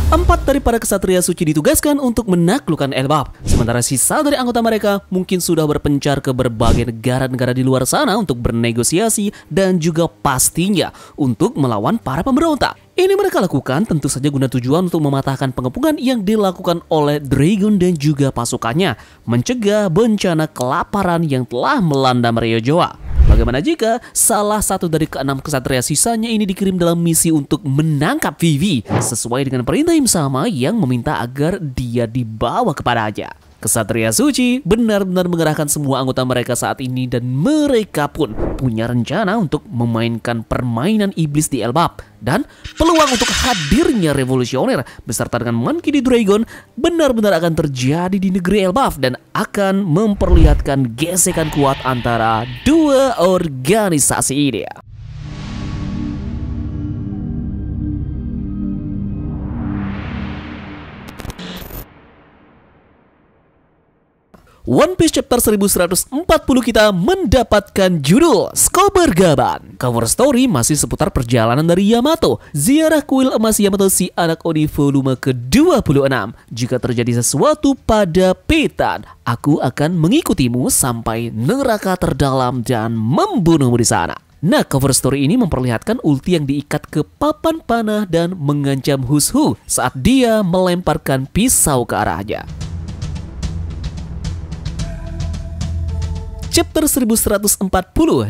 4 dari para kesatria suci ditugaskan untuk menaklukkan Elbaf. Sementara sisa dari anggota mereka mungkin sudah berpencar ke berbagai negara-negara di luar sana untuk bernegosiasi dan juga pastinya untuk melawan para pemberontak. Ini mereka lakukan tentu saja guna tujuan untuk mematahkan pengepungan yang dilakukan oleh Dragon dan juga pasukannya, mencegah bencana kelaparan yang telah melanda Merio Joa. Bagaimana jika salah satu dari ke-6 kesatria sisanya ini dikirim dalam misi untuk menangkap Vivi sesuai dengan perintah yang sama yang meminta agar dia dibawa kepada Aja. Kesatria suci benar-benar mengerahkan semua anggota mereka saat ini dan mereka pun punya rencana untuk memainkan permainan iblis di Elbaf. Dan peluang untuk hadirnya revolusioner beserta dengan Monkey D. Dragon benar-benar akan terjadi di negeri Elbaf dan akan memperlihatkan gesekan kuat antara dua organisasi ini. One Piece Chapter 1140 kita mendapatkan judul Skober Gaban. Cover story masih seputar perjalanan dari Yamato, ziarah kuil emas Yamato si anak Oni volume ke-26. Jika terjadi sesuatu pada Petan, aku akan mengikutimu sampai neraka terdalam dan membunuhmu di sana. Nah, cover story ini memperlihatkan ulti yang diikat ke papan panah dan mengancam Hushu saat dia melemparkan pisau ke arahnya. Chapter 1140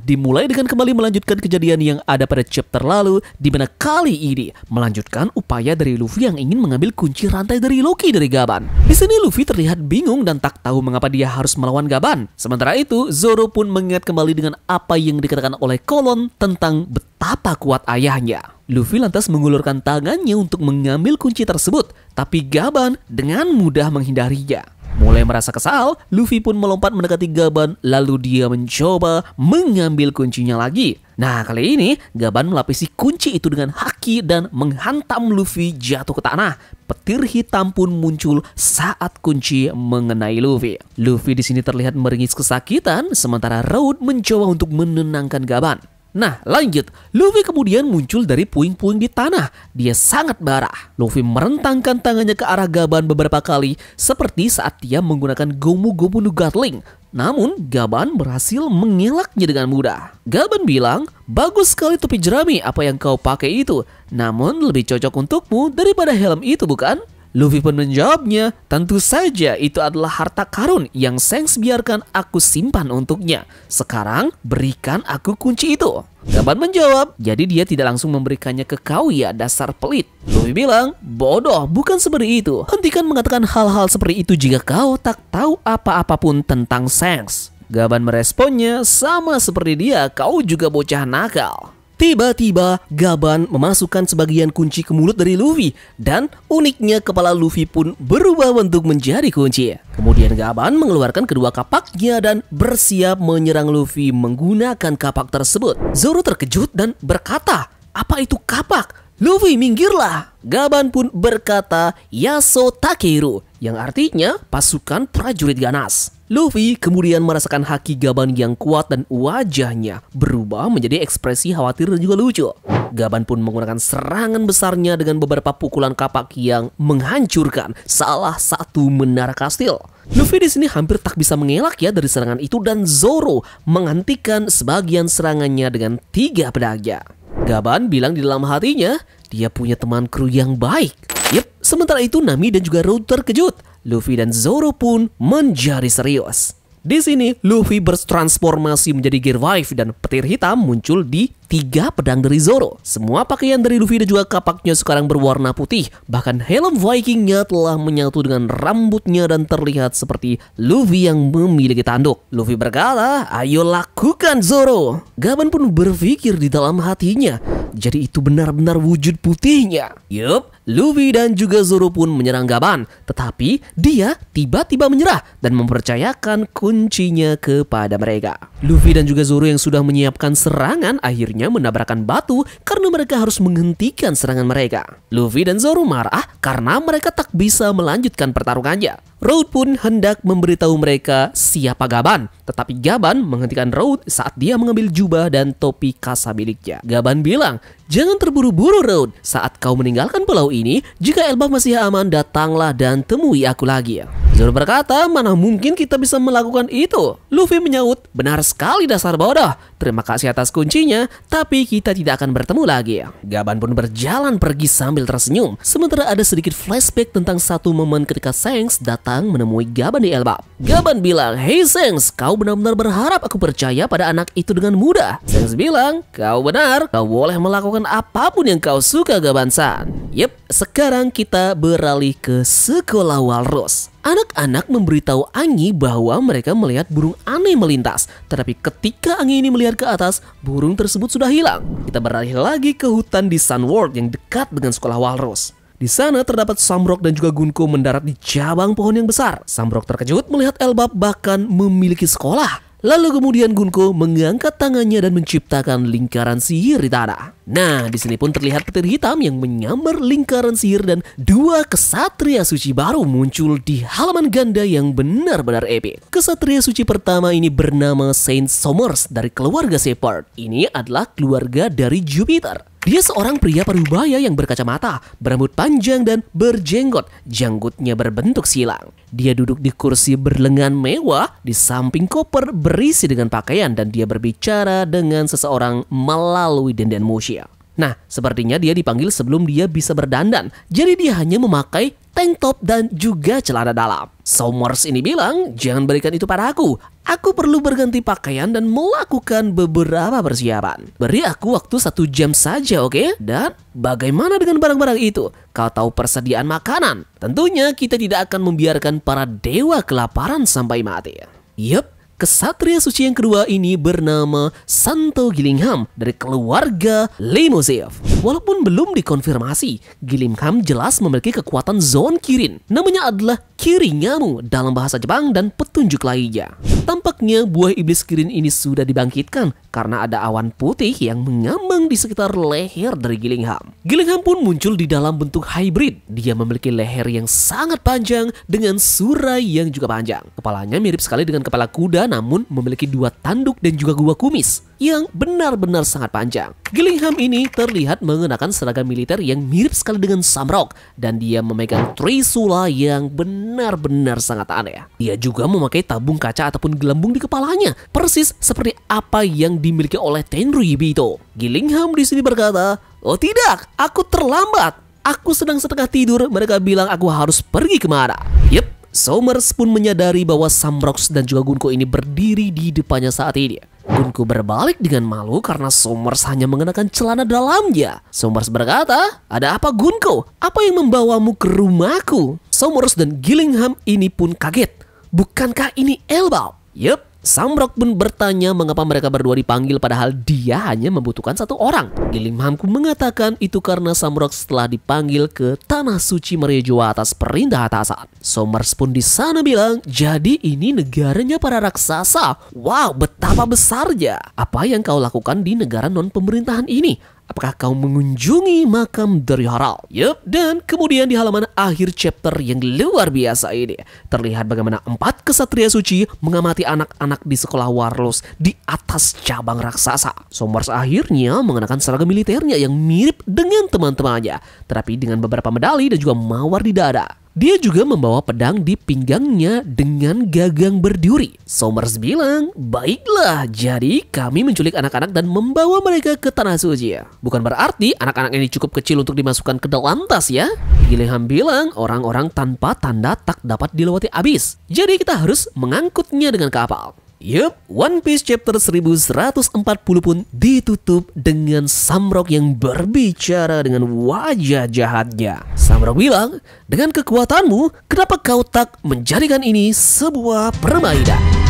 dimulai dengan kembali melanjutkan kejadian yang ada pada chapter lalu, di mana kali ini melanjutkan upaya dari Luffy yang ingin mengambil kunci rantai dari Loki dari Gaban. Di sini Luffy terlihat bingung dan tak tahu mengapa dia harus melawan Gaban. Sementara itu, Zoro pun mengingat kembali dengan apa yang dikatakan oleh Kolon tentang betapa kuat ayahnya. Luffy lantas mengulurkan tangannya untuk mengambil kunci tersebut, tapi Gaban dengan mudah menghindarinya. Mulai merasa kesal, Luffy pun melompat mendekati Gaban, lalu dia mencoba mengambil kuncinya lagi. Nah, kali ini Gaban melapisi kunci itu dengan haki dan menghantam Luffy jatuh ke tanah. Petir hitam pun muncul saat kunci mengenai Luffy. Luffy di sini terlihat meringis kesakitan, sementara Road mencoba untuk menenangkan Gaban. Nah, lanjut. Luffy kemudian muncul dari puing-puing di tanah. Dia sangat marah. Luffy merentangkan tangannya ke arah Gaban beberapa kali, seperti saat dia menggunakan Gomu Gomu no Gatling. Namun, Gaban berhasil mengelaknya dengan mudah. Gaban bilang, "Bagus sekali topi jerami apa yang kau pakai itu. Namun, lebih cocok untukmu daripada helm itu, bukan?" Luffy pun menjawabnya, "Tentu saja itu adalah harta karun yang Shanks biarkan aku simpan untuknya. Sekarang berikan aku kunci itu." Gaban menjawab, "Jadi dia tidak langsung memberikannya ke kau ya, dasar pelit." Luffy bilang, "Bodoh, bukan seperti itu. Hentikan mengatakan hal-hal seperti itu jika kau tak tahu apa-apapun tentang Shanks." Gaban meresponnya, "Sama seperti dia, kau juga bocah nakal." Tiba-tiba, Gaban memasukkan sebagian kunci ke mulut dari Luffy, dan uniknya kepala Luffy pun berubah bentuk menjadi kunci. Kemudian Gaban mengeluarkan kedua kapaknya dan bersiap menyerang Luffy menggunakan kapak tersebut. Zoro terkejut dan berkata, "Apa itu kapak? Luffy, minggirlah!" Gaban pun berkata, "Yaso Takeru," yang artinya pasukan prajurit ganas. Luffy kemudian merasakan haki Gaban yang kuat dan wajahnya berubah menjadi ekspresi khawatir dan juga lucu. Gaban pun menggunakan serangan besarnya dengan beberapa pukulan kapak yang menghancurkan salah satu menara kastil. Luffy di sini hampir tak bisa mengelak ya dari serangan itu, dan Zoro menghentikan sebagian serangannya dengan 3 pedangnya. Gaban bilang di dalam hatinya, dia punya teman kru yang baik. Yep, sementara itu Nami dan juga Road terkejut. Luffy dan Zoro pun menjadi serius. Di sini, Luffy bertransformasi menjadi Gear 5 dan petir hitam muncul di 3 pedang dari Zoro. Semua pakaian dari Luffy dan juga kapaknya sekarang berwarna putih. Bahkan helm Vikingnya telah menyatu dengan rambutnya dan terlihat seperti Luffy yang memiliki tanduk. Luffy berkata, "Ayo lakukan, Zoro." Gaban pun berpikir di dalam hatinya, jadi itu benar-benar wujud putihnya. Yup, Luffy dan juga Zoro pun menyerang Gaban. Tetapi dia tiba-tiba menyerah dan mempercayakan kuncinya kepada mereka. Luffy dan juga Zoro yang sudah menyiapkan serangan akhirnya menabrakkan batu karena mereka harus menghentikan serangan mereka. Luffy dan Zoro marah karena mereka tak bisa melanjutkan pertarungannya. Road pun hendak memberitahu mereka siapa Gaban. Tetapi Gaban menghentikan Road saat dia mengambil jubah dan topi kasa miliknya. Gaban bilang, "Jangan terburu-buru Road. Saat kau meninggalkan pulau ini, jika Elbaf masih aman, datanglah dan temui aku lagi." Zoro berkata, "Mana mungkin kita bisa melakukan itu?" Luffy menyaut, "Benar sekali dasar bodoh. Terima kasih atas kuncinya, tapi kita tidak akan bertemu lagi." Gaban pun berjalan pergi sambil tersenyum. Sementara ada sedikit flashback tentang satu momen ketika Shanks datang menemui Gaban di Elbaf. Gaban bilang, "Hei Shanks, kau benar-benar berharap aku percaya pada anak itu dengan mudah?" Shanks bilang, "Kau benar, kau boleh melakukan apapun yang kau suka Gaban-san." Yep, sekarang kita beralih ke sekolah Walrus. Anak-anak memberitahu Angi bahwa mereka melihat burung aneh melintas. Tetapi ketika Angi ini melihat ke atas, burung tersebut sudah hilang. Kita beralih lagi ke hutan di Sunworld yang dekat dengan sekolah Walrus. Di sana terdapat Samrock dan juga Gunko mendarat di cabang pohon yang besar. Samrock terkejut melihat Elbaf bahkan memiliki sekolah. Lalu kemudian Gunko mengangkat tangannya dan menciptakan lingkaran sihir di tanah. Nah, di sini pun terlihat petir hitam yang menyambar lingkaran sihir dan dua kesatria suci baru muncul di halaman ganda yang benar-benar epik. Kesatria suci pertama ini bernama Saint Somers dari keluarga Shepard. Ini adalah keluarga dari Jupiter. Dia seorang pria parubaya yang berkacamata, berambut panjang dan berjenggot. Janggutnya berbentuk silang. Dia duduk di kursi berlengan mewah di samping koper berisi dengan pakaian dan dia berbicara dengan seseorang melalui denden Musia. Nah, sepertinya dia dipanggil sebelum dia bisa berdandan. Jadi dia hanya memakai tank top dan juga celana dalam. Somers ini bilang, "Jangan berikan itu pada aku. Aku perlu berganti pakaian dan melakukan beberapa persiapan. Beri aku waktu 1 jam saja, oke? Dan bagaimana dengan barang-barang itu? Kau tahu persediaan makanan. Tentunya kita tidak akan membiarkan para dewa kelaparan sampai mati." Yup. Kesatria suci yang kedua ini bernama Santo Gillingham dari keluarga Limoshev. Walaupun belum dikonfirmasi, Gillingham jelas memiliki kekuatan Zoan Kirin. Namanya adalah Kiringamu dalam bahasa Jepang dan petunjuk lainnya. Tampaknya buah iblis Kirin ini sudah dibangkitkan karena ada awan putih yang mengambang di sekitar leher dari Gillingham. Gillingham pun muncul di dalam bentuk hybrid. Dia memiliki leher yang sangat panjang dengan surai yang juga panjang. Kepalanya mirip sekali dengan kepala kuda namun memiliki 2 tanduk dan juga 2 kumis yang benar-benar sangat panjang. Gillingham ini terlihat mengenakan seragam militer yang mirip sekali dengan Samrock dan dia memegang trisula yang benar-benar sangat aneh. Dia juga memakai tabung kaca ataupun gelembung di kepalanya, persis seperti apa yang dimiliki oleh Tenryubito. Gillingham di sini berkata, "Oh tidak, aku terlambat. Aku sedang setengah tidur. Mereka bilang aku harus pergi kemana?" Yep. Somers pun menyadari bahwa Samrock dan juga Gunko ini berdiri di depannya saat ini. Gunko berbalik dengan malu karena Somers hanya mengenakan celana dalamnya. Somers berkata, "Ada apa Gunko? Apa yang membawamu ke rumahku?" Somers dan Gillingham ini pun kaget. Bukankah ini Elbaf? Yup. Samrock pun bertanya mengapa mereka berdua dipanggil padahal dia hanya membutuhkan 1 orang. Gillingham pun mengatakan itu karena Samrock setelah dipanggil ke Tanah Suci Merejo atas perintah atasan. Somers pun di sana bilang, "Jadi ini negaranya para raksasa. Wow, betapa besarnya. Apa yang kau lakukan di negara non-pemerintahan ini? Apakah kau mengunjungi makam dari Harald?" Yup, dan kemudian di halaman akhir chapter yang luar biasa ini terlihat bagaimana 4 kesatria suci mengamati anak-anak di sekolah Walrus di atas cabang raksasa. Somers akhirnya mengenakan seragam militernya yang mirip dengan teman-temannya, tetapi dengan beberapa medali dan juga mawar di dada. Dia juga membawa pedang di pinggangnya dengan gagang berduri. Somers bilang, "Baiklah, jadi kami menculik anak-anak dan membawa mereka ke Tanah Suci. Bukan berarti anak-anak ini cukup kecil untuk dimasukkan ke dalam tas ya." Gillingham bilang, "Orang-orang tanpa tanda tak dapat dilewati abis. Jadi kita harus mengangkutnya dengan kapal." Yup, One Piece chapter 1140 pun ditutup dengan Samrock yang berbicara dengan wajah jahatnya. Samrock bilang, "Dengan kekuatanmu, kenapa kau tak menjadikan ini sebuah permainan?"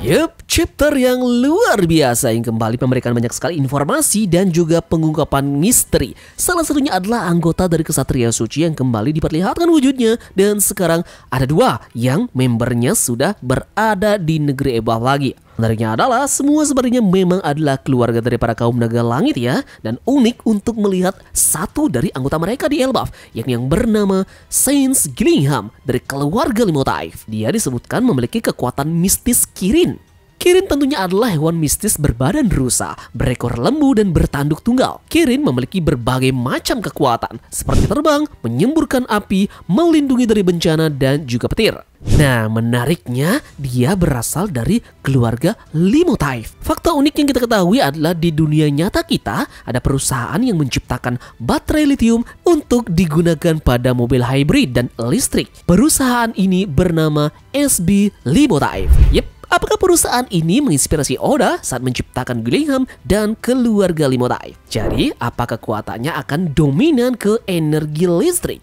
Yup, chapter yang luar biasa yang kembali memberikan banyak sekali informasi dan juga pengungkapan misteri. Salah satunya adalah anggota dari Kesatria Suci yang kembali diperlihatkan wujudnya. Dan sekarang ada 2 yang membernya sudah berada di negeri Elbaf lagi. Menariknya adalah semua sebenarnya memang adalah keluarga dari para kaum naga langit ya. Dan unik untuk melihat satu dari anggota mereka di Elbaf yang bernama Saint Gillingham dari keluarga Limotaif. Dia disebutkan memiliki kekuatan mistis Kirin. Kirin tentunya adalah hewan mistis berbadan rusa, berekor lembu dan bertanduk tunggal. Kirin memiliki berbagai macam kekuatan, seperti terbang, menyemburkan api, melindungi dari bencana, dan juga petir. Nah, menariknya dia berasal dari keluarga Limotaif. Fakta unik yang kita ketahui adalah di dunia nyata kita ada perusahaan yang menciptakan baterai lithium untuk digunakan pada mobil hybrid dan listrik. Perusahaan ini bernama SB Limotaif. Apakah perusahaan ini menginspirasi Oda saat menciptakan Gillingham dan keluarga Limotaif? Jadi, apa kekuatannya akan dominan ke energi listrik?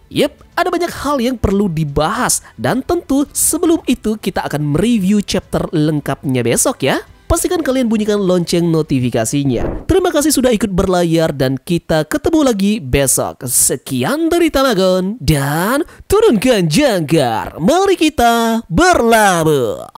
Ada banyak hal yang perlu dibahas dan tentu sebelum itu kita akan mereview chapter lengkapnya besok ya. Pastikan kalian bunyikan lonceng notifikasinya. Terima kasih sudah ikut berlayar dan kita ketemu lagi besok. Sekian dari Tamagon dan turunkan jangkar. Mari kita berlabuh.